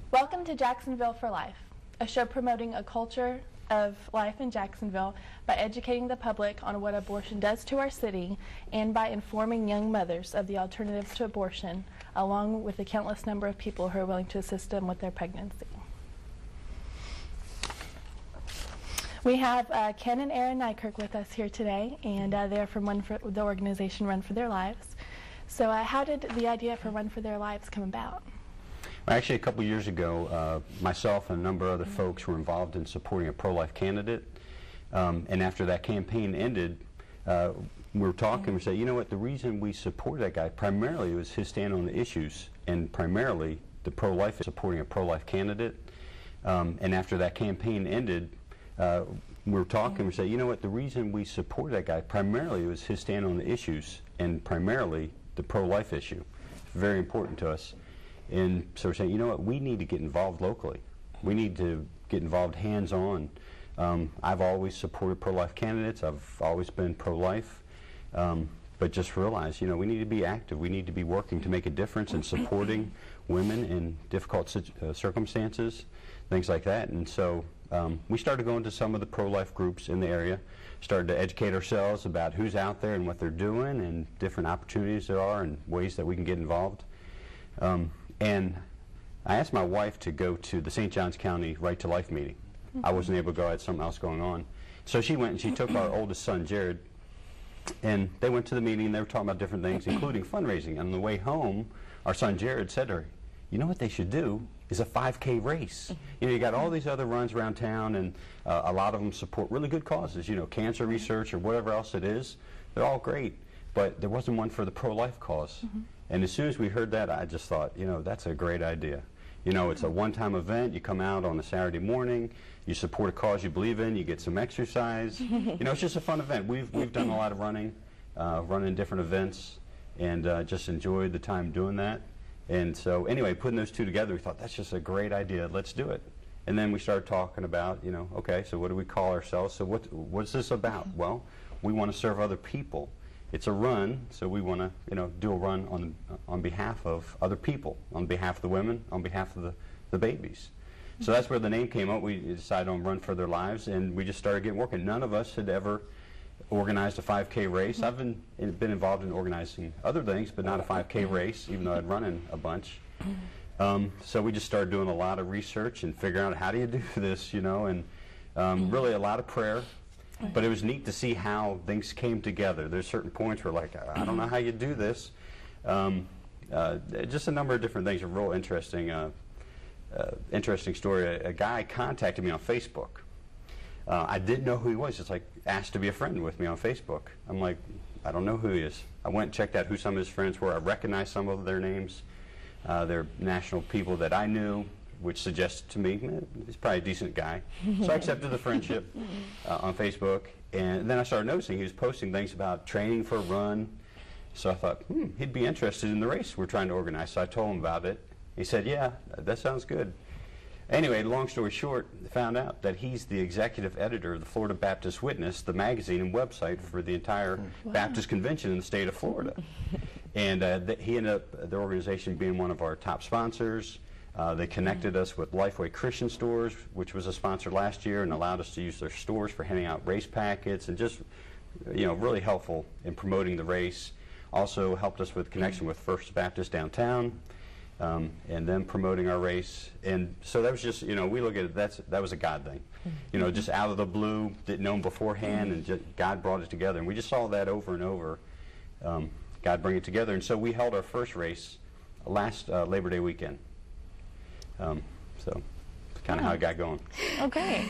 Welcome to Jacksonville for Life, a show promoting a culture of life in Jacksonville by educating the public on what abortion does to our city and by informing young mothers of the alternatives to abortion, along with the countless number of people who are willing to assist them with their pregnancy. We have Ken and Erin Nykirk with us here today, and they're from the organization Run for Their Lives. So how did the idea for Run for Their Lives come about? Actually, a couple years ago, myself and a number of other folks were involved in supporting a pro-life candidate. And after that campaign ended, we were talking, we said, you know what, the reason we support that guy primarily was his stand on the issues, and primarily the pro-life, supporting a pro-life candidate. And after that campaign ended, we were talking, we said, you know what, the reason we support that guy primarily was his stand on the issues, and primarily the pro-life issue. It's very important to us. And so we're saying, you know what, we need to get involved locally. We need to get involved hands-on. I've always supported pro-life candidates. I've always been pro-life. But just realize, you know, we need to be active. We need to be working to make a difference in supporting women in difficult circumstances, things like that. And so we started going to some of the pro-life groups in the area, started to educate ourselves about who's out there and what they're doing and different opportunities there are and ways that we can get involved. And I asked my wife to go to the St. Johns County Right to Life meeting. I wasn't able to go, I had something else going on. So she went and she took our oldest son, Jared, and they went to the meeting and they were talking about different things, including fundraising. On the way home, our son Jared said to her, you know what they should do is a 5K race. You know, you got all these other runs around town, and a lot of them support really good causes, you know, cancer research or whatever else it is. They're all great, but there wasn't one for the pro-life cause. And as soon as we heard that, I just thought, you know, that's a great idea. You know, it's a one-time event. You come out on a Saturday morning, you support a cause you believe in, you get some exercise. You know, it's just a fun event. We've done a lot of running different events, and just enjoyed the time doing that. And so anyway, putting those two together, we thought, that's just a great idea. Let's do it. And then we started talking about, you know, okay, so what do we call ourselves? So what's this about? Well, we want to serve other people. It's a run, so we want to, you know, do a run on behalf of other people, on behalf of the women, on behalf of the babies. So that's where the name came up. We decided on Run for Their Lives, and we just started getting working. None of us had ever organized a 5K race. I've been involved in organizing other things, but not a 5K race, even though I'd run in a bunch. So we just started doing a lot of research and figuring out how do you do this, you know, and really a lot of prayer. But it was neat to see how things came together. There's certain points where, like, I don't know how you do this. Just a number of different things. A real interesting story. A guy contacted me on Facebook. I didn't know who he was. Just like asked to be a friend with me on Facebook. I'm like, I don't know who he is. I went and checked out who some of his friends were. I recognized some of their names. They're national people that I knew, which suggested to me, he's probably a decent guy. So I accepted the friendship on Facebook, and then I started noticing he was posting things about training for a run. So I thought, he'd be interested in the race we're trying to organize. So I told him about it. He said, yeah, that sounds good. Anyway, long story short, I found out that he's the executive editor of the Florida Baptist Witness, the magazine and website for the entire Baptist convention in the state of Florida. And he ended up, the organization, being one of our top sponsors. They connected us with Lifeway Christian Stores, which was a sponsor last year, and allowed us to use their stores for handing out race packets, and just, you know, really helpful in promoting the race. Also helped us with connection with First Baptist downtown, and then promoting our race. And so that was just, you know, we look at it, that was a God thing. You know, just out of the blue, didn't know him beforehand, and just, God brought it together. And we just saw that over and over, God bring it together. And so we held our first race last Labor Day weekend. So that's kind of how it got going. Okay.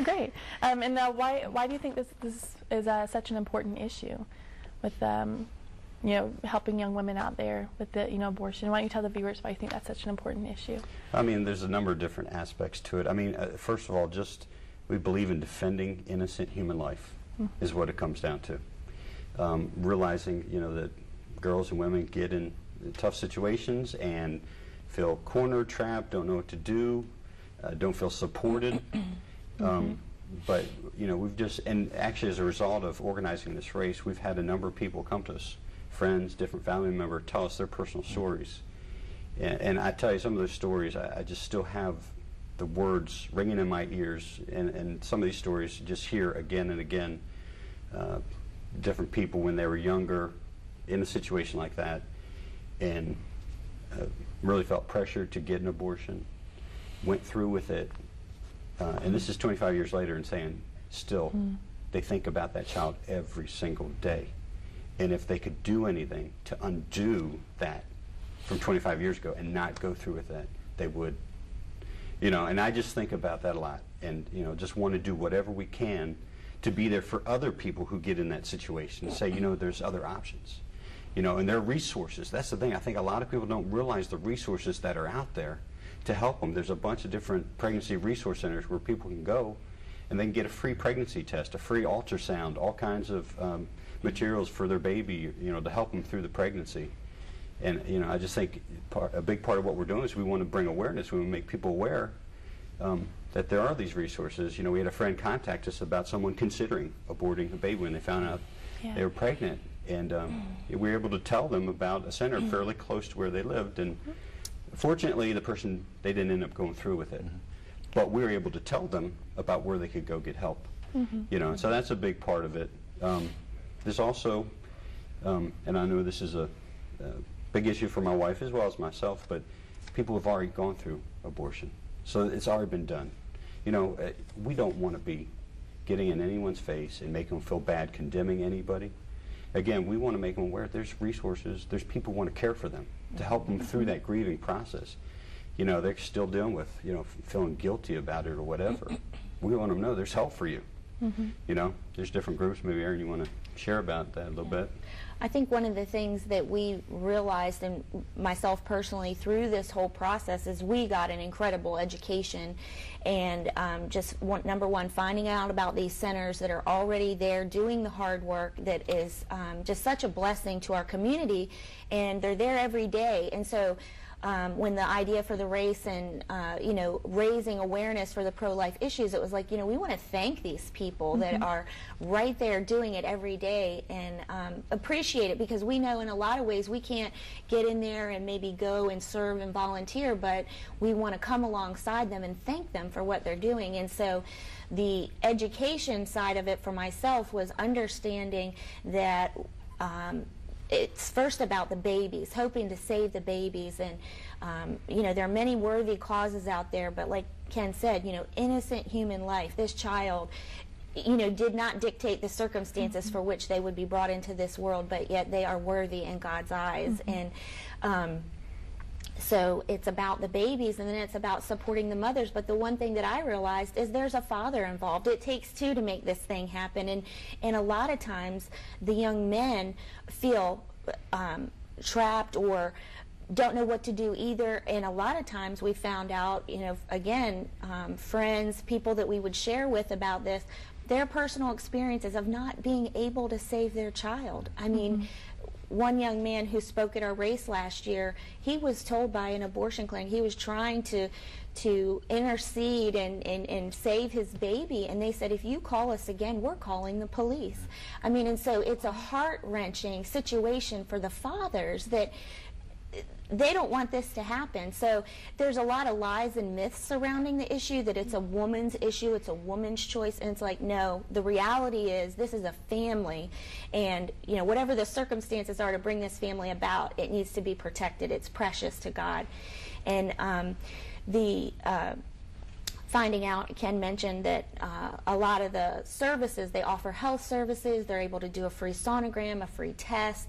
Great. And why do you think this is such an important issue with you know, helping young women out there with the, you know, abortion? Why don't you tell the viewers why you think that's such an important issue? I mean, there's a number of different aspects to it. I mean, first of all, just we believe in defending innocent human life is what it comes down to. Realizing, you know, that girls and women get in tough situations and feel cornered, trapped, don't know what to do, don't feel supported. But, you know, we've just, and actually as a result of organizing this race, we've had a number of people come to us, friends, different family members, tell us their personal stories. And I tell you, some of those stories, I just still have the words ringing in my ears, and some of these stories you just hear again and again. Different people when they were younger in a situation like that, and really felt pressure to get an abortion, went through with it, and this is 25 years later, and saying still they think about that child every single day. And if they could do anything to undo that from 25 years ago and not go through with that, they would. You know, and I just think about that a lot, and you know, just want to do whatever we can to be there for other people who get in that situation. Say, you know, there's other options. You know, and there are resources. That's the thing. I think a lot of people don't realize the resources that are out there to help them. There's a bunch of different pregnancy resource centers where people can go and they can get a free pregnancy test, a free ultrasound, all kinds of materials for their baby, you know, to help them through the pregnancy. And, you know, I just think a big part of what we're doing is we want to bring awareness. We want to make people aware that there are these resources. You know, we had a friend contact us about someone considering aborting a baby when they found out they were pregnant. And we were able to tell them about a center fairly close to where they lived. And fortunately, the person, they didn't end up going through with it. But we were able to tell them about where they could go get help. You know, and so that's a big part of it. There's also, and I know this is a big issue for my wife as well as myself, but people have already gone through abortion. So it's already been done. You know, we don't want to be getting in anyone's face and making them feel bad, condemning anybody. Again, we want to make them aware there's resources, there's people who want to care for them, to help them through that grieving process. You know, they're still dealing with, you know, feeling guilty about it or whatever. We want them to know there's help for you. You know, there's different groups. Maybe, Erin, you want to share about that a little bit? I think one of the things that we realized, and myself personally, through this whole process, is we got an incredible education. And number one, finding out about these centers that are already there doing the hard work that is just such a blessing to our community, and they're there every day. And so when the idea for the race and, you know, raising awareness for the pro-life issues, it was like, you know, we want to thank these people that are right there doing it every day, and appreciate it, because we know in a lot of ways we can't get in there and maybe go and serve and volunteer, but we want to come alongside them and thank them for what they're doing. And so the education side of it for myself was understanding that it's first about the babies, hoping to save the babies. And, you know, there are many worthy causes out there, but like Ken said, you know, innocent human life. This child, you know, did not dictate the circumstances for which they would be brought into this world, but yet they are worthy in God's eyes. And so it's about the babies, and then it's about supporting the mothers. But the one thing that I realized is there's a father involved. It takes two to make this thing happen. And a lot of times the young men feel trapped or don't know what to do either. And a lot of times we found out, you know, again, friends, people that we would share with about this, their personal experiences of not being able to save their child. I mean, one young man who spoke at our race last year, he was told by an abortion clinic, he was trying to intercede and save his baby, and they said, if you call us again, we're calling the police. I mean, and so it's a heart-wrenching situation for the fathers that they don't want this to happen. So there's a lot of lies and myths surrounding the issue, that it's a woman's issue, it's a woman's choice, and it's like, no, the reality is this is a family, and, you know, whatever the circumstances are to bring this family about, it needs to be protected. It's precious to God. And finding out, Ken mentioned that a lot of the services, they offer health services, they're able to do a free sonogram, a free test.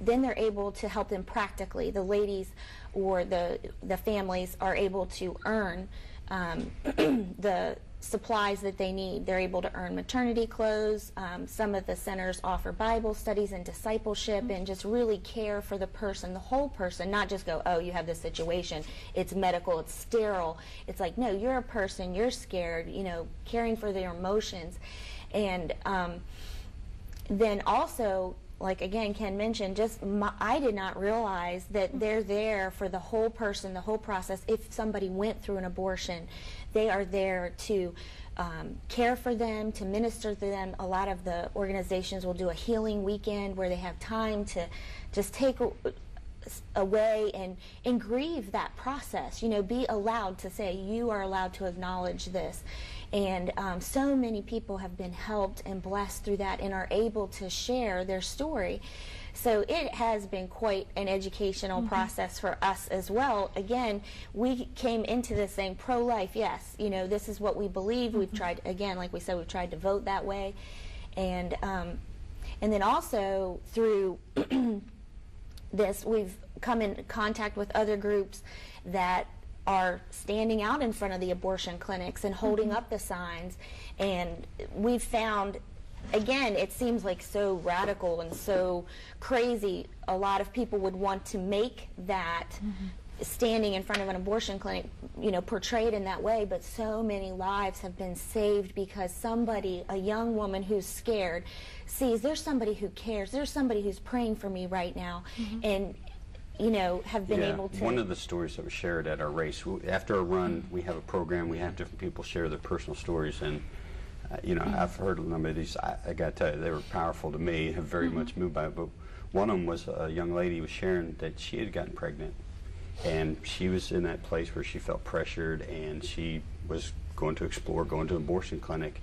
Then they're able to help them practically. The ladies or the families are able to earn the supplies that they need. They're able to earn maternity clothes. Some of the centers offer Bible studies and discipleship, and just really care for the person, the whole person, not just go, oh, you have this situation, it's medical, it's sterile. It's like, no, you're a person, you're scared, you know, caring for their emotions. And then also, like again Ken mentioned, I did not realize that they're there for the whole person, the whole process. If somebody went through an abortion, they are there to care for them, to minister to them. A lot of the organizations will do a healing weekend where they have time to just take away and grieve that process. You know, be allowed to say, you are allowed to acknowledge this. And so many people have been helped and blessed through that and are able to share their story. So it has been quite an educational process for us as well. Again, we came into this saying pro-life, yes, you know, this is what we believe. We've tried, again, like we said, we've tried to vote that way. And then also through this, we've come in contact with other groups that are standing out in front of the abortion clinics and holding up the signs. And we've found, again, it seems like so radical and so crazy. A lot of people would want to make that standing in front of an abortion clinic, you know, portrayed in that way, but so many lives have been saved because somebody, a young woman who's scared, sees there's somebody who cares, there's somebody who's praying for me right now, and you know, have been able to. One of the stories that was shared at our race, after a run, we have a program, we have different people share their personal stories, and you know, I've heard a number of these. I got to tell you, they were powerful to me, have very much moved by it, but one of them was a young lady who was sharing that she had gotten pregnant, and she was in that place where she felt pressured, and she was going to explore, going to an abortion clinic,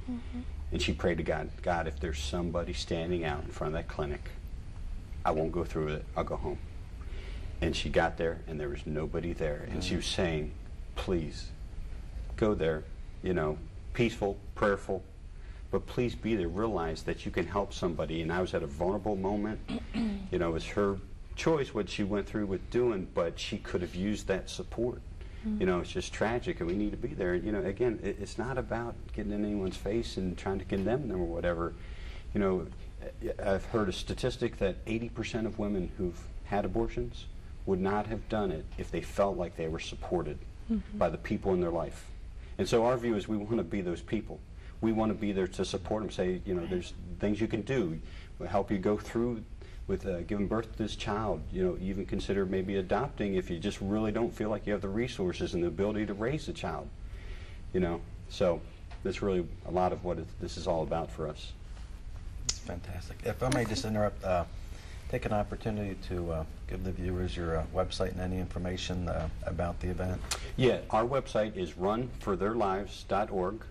and she prayed to God, God, if there's somebody standing out in front of that clinic, I won't go through with it, I'll go home. And she got there, and there was nobody there. And she was saying, please, go there, you know, peaceful, prayerful, but please be there. Realize that you can help somebody. And I was at a vulnerable moment. You know, it was her choice what she went through with doing, but she could have used that support. You know, it's just tragic, and we need to be there. You know, again, it's not about getting in anyone's face and trying to condemn them or whatever. You know, I've heard a statistic that 80% of women who've had abortions would not have done it if they felt like they were supported by the people in their life. And so our view is we want to be those people. We want to be there to support them, say, you know, there's things you can do. We'll help you go through with giving birth to this child. You know, even consider maybe adopting if you just really don't feel like you have the resources and the ability to raise a child. You know, so that's really a lot of what this is all about for us. It's fantastic. If I may just interrupt, take an opportunity to give the viewers your website and any information about the event. Yeah, our website is runfortheirlives.org.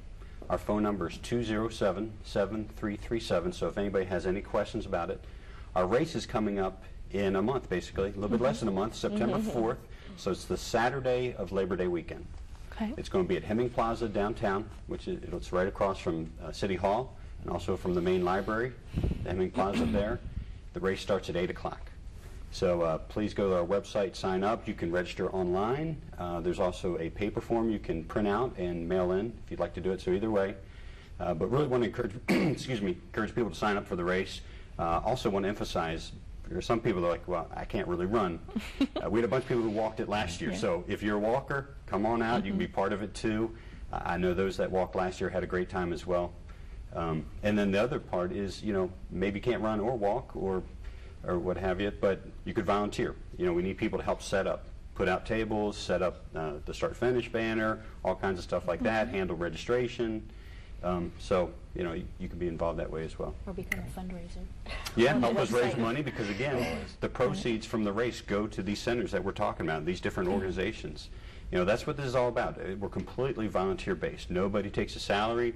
Our phone number is 207-7337, so if anybody has any questions about it. Our race is coming up in a month, basically, a little bit less than a month, September 4th, so it's the Saturday of Labor Day weekend. Okay. It's going to be at Hemming Plaza downtown, which is it's right across from City Hall and also from the main library, the Hemming Plaza there. The race starts at 8 o'clock. So please go to our website, sign up. You can register online. There's also a paper form you can print out and mail in if you'd like to do it. So either way. But really want to encourage, encourage people to sign up for the race. Also want to emphasize, there's some people that are like, well, I can't really run. We had a bunch of people who walked it last year. So if you're a walker, come on out. You can be part of it too. I know those that walked last year had a great time as well. And then the other part is, you know, maybe can't run or walk or what have you, but you could volunteer. You know, we need people to help set up, put out tables, set up the start-finish banner, all kinds of stuff like that, handle registration. So, you know, you can be involved that way as well. Or become a fundraiser. Yeah, help us raise money because, again, the proceeds from the race go to these centers that we're talking about, these different organizations. You know, that's what this is all about. We're completely volunteer-based. Nobody takes a salary.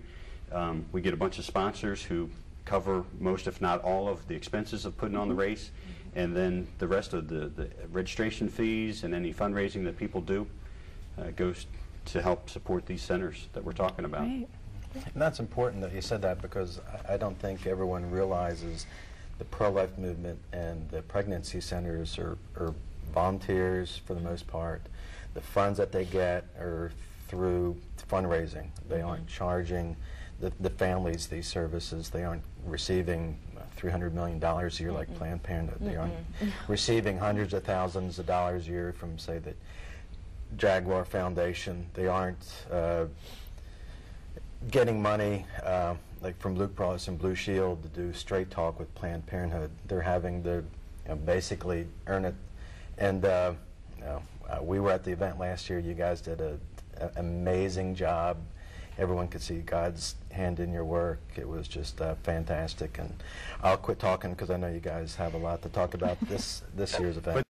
We get a bunch of sponsors who cover most, if not all, of the expenses of putting on the race, and then the rest of the registration fees and any fundraising that people do goes to help support these centers that we're talking about. Right. And that's important that you said that, because I don't think everyone realizes the pro-life movement and the pregnancy centers are volunteers for the most part. The funds that they get are through fundraising. They aren't charging the families these services. They aren't receiving $300 million a year like Planned Parenthood. They aren't receiving hundreds of thousands of dollars a year from, say, the Jaguar Foundation. They aren't getting money like from Luke Cross and Blue Shield to do straight talk with Planned Parenthood. They're having to basically earn it. And we were at the event last year. You guys did an amazing job. Everyone could see God's hand in your work. It was just fantastic. And I'll quit talking because I know you guys have a lot to talk about this year's event.